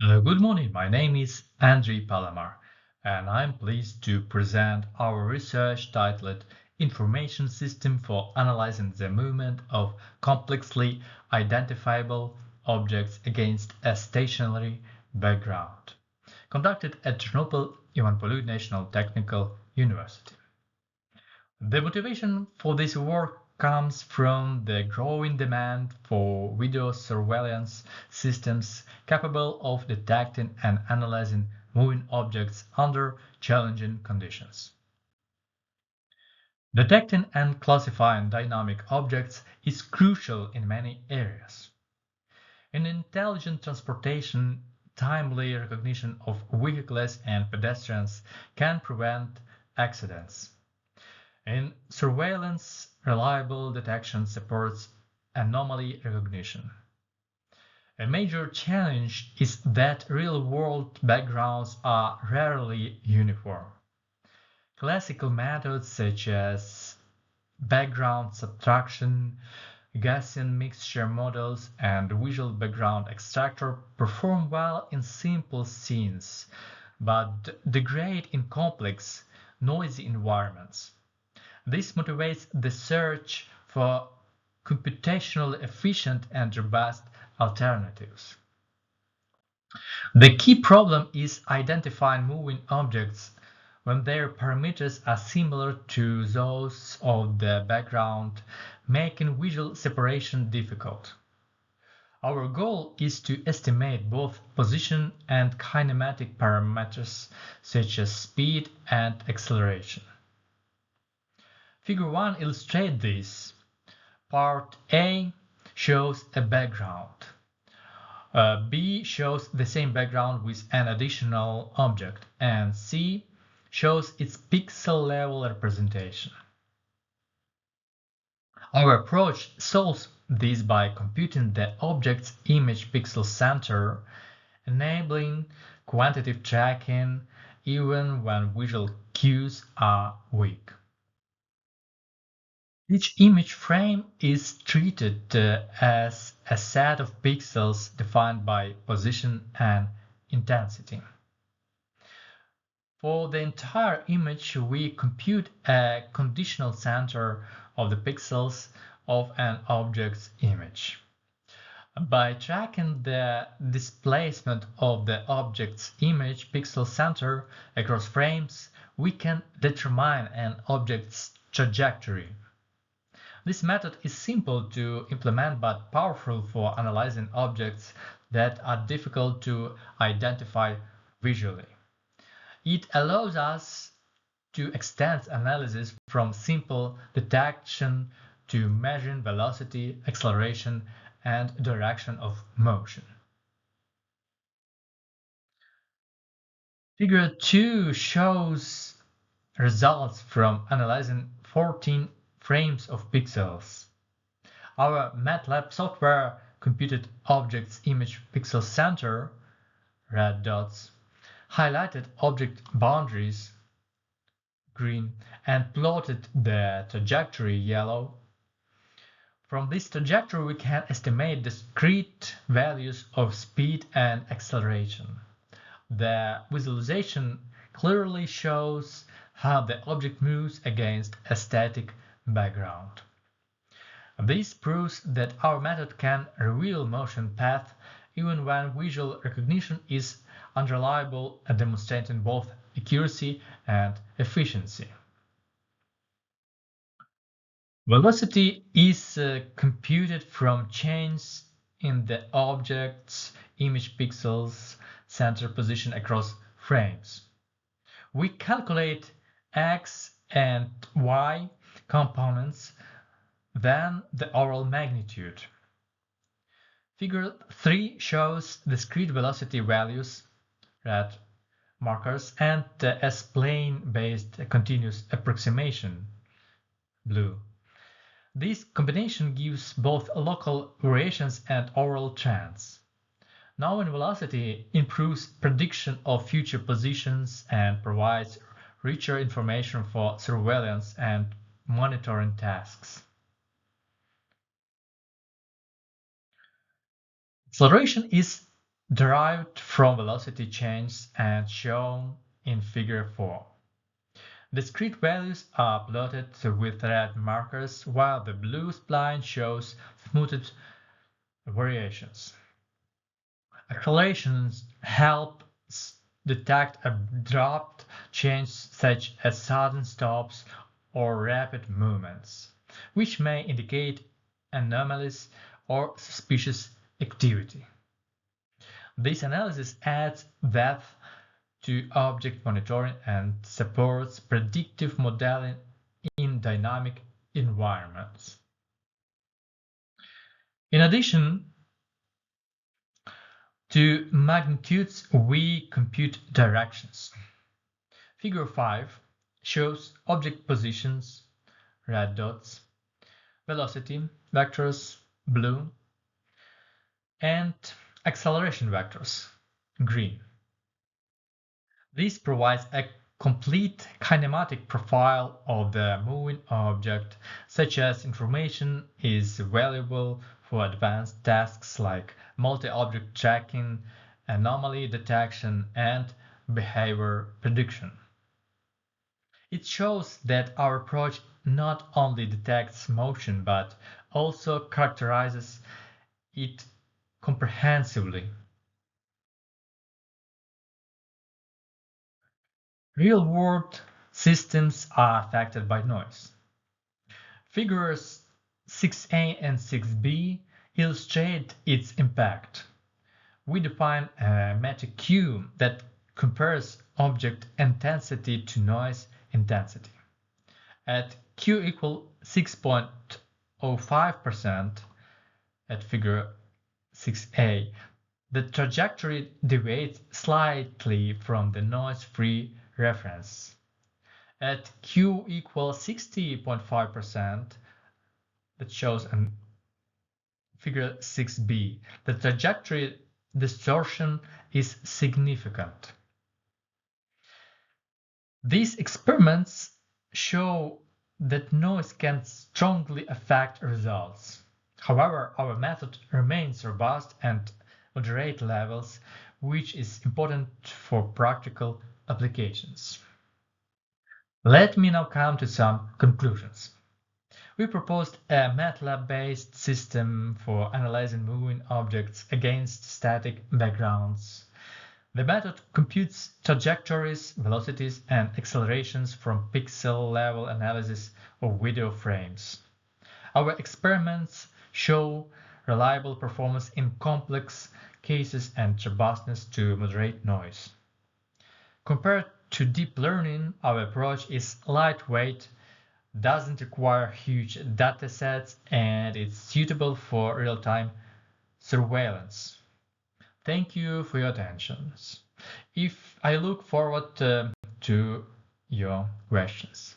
Good morning, my name is Andriy Palamar, and I'm pleased to present our research titled Information System for Analyzing the Movement of Complexly Identifiable Objects Against a Stationary Background, conducted at Chernobyl Ivanopoly National Technical University. The motivation for this work comes from the growing demand for video surveillance systems capable of detecting and analyzing moving objects under challenging conditions. Detecting and classifying dynamic objects is crucial in many areas. In intelligent transportation, timely recognition of vehicles and pedestrians can prevent accidents. In surveillance, reliable detection supports anomaly recognition. A major challenge is that real-world backgrounds are rarely uniform. Classical methods such as background subtraction, Gaussian mixture models, and visual background extractor perform well in simple scenes, but degrade in complex, noisy environments. This motivates the search for computationally efficient and robust alternatives. The key problem is identifying moving objects when their parameters are similar to those of the background, making visual separation difficult. Our goal is to estimate both position and kinematic parameters such as speed and acceleration. Figure 1 illustrates this. Part A shows a background. B shows the same background with an additional object, and C shows its pixel level representation. Our approach solves this by computing the object's image pixel center, enabling quantitative tracking even when visual cues are weak. Each image frame is treated as a set of pixels defined by position and intensity. For the entire image, we compute a conditional center of the pixels of an object's image. By tracking the displacement of the object's image pixel center across frames, we can determine an object's trajectory. This method is simple to implement but powerful for analyzing objects that are difficult to identify visually. It allows us to extend analysis from simple detection to measuring velocity, acceleration, and direction of motion. Figure 2 shows results from analyzing 14 frames of pixels. Our MATLAB software computed object's image pixel center, red dots, highlighted object boundaries, green, and plotted the trajectory, yellow. From this trajectory we can estimate discrete values of speed and acceleration. The visualization clearly shows how the object moves against a static background. This proves that our method can reveal motion path even when visual recognition is unreliable, demonstrating both accuracy and efficiency. Velocity is computed from changes in the object's image pixels center position across frames. We calculate x and y components, then the overall magnitude. Figure 3 shows discrete velocity values, red markers, and the S-plane based continuous approximation, blue. This combination gives both local variations and overall trends. Knowing velocity improves prediction of future positions and provides richer information for surveillance and monitoring tasks. Acceleration is derived from velocity changes and shown in figure 4. Discrete values are plotted with red markers, while the blue spline shows smoothed variations. Accelerations help detect abrupt change such as sudden stops or rapid movements, which may indicate anomalies or suspicious activity. This analysis adds depth to object monitoring and supports predictive modeling in dynamic environments. In addition to magnitudes, we compute directions. Figure 5 shows object positions, red dots, velocity vectors, blue, and acceleration vectors, green. This provides a complete kinematic profile of the moving object, such as information is valuable for advanced tasks like multi-object tracking, anomaly detection, and behavior prediction. It shows that our approach not only detects motion but also characterizes it comprehensively. Real-world systems are affected by noise. Figures 6a and 6b illustrate its impact. We define a metric Q that compares object intensity to noise intensity. At Q equal 6.05% at figure 6a, the trajectory deviates slightly from the noise-free reference. At Q equals 60.5%, that shows in figure 6b, the trajectory distortion is significant. These experiments show that noise can strongly affect results. However, our method remains robust and moderate levels, which is important for practical applications. Let me now come to some conclusions. We proposed a MATLAB-based system for analyzing moving objects against static backgrounds. The method computes trajectories, velocities, and accelerations from pixel-level analysis of video frames. Our experiments show reliable performance in complex cases and robustness to moderate noise. Compared to deep learning, our approach is lightweight, doesn't require huge datasets, and is suitable for real-time surveillance. Thank you for your attention. I look forward to your questions.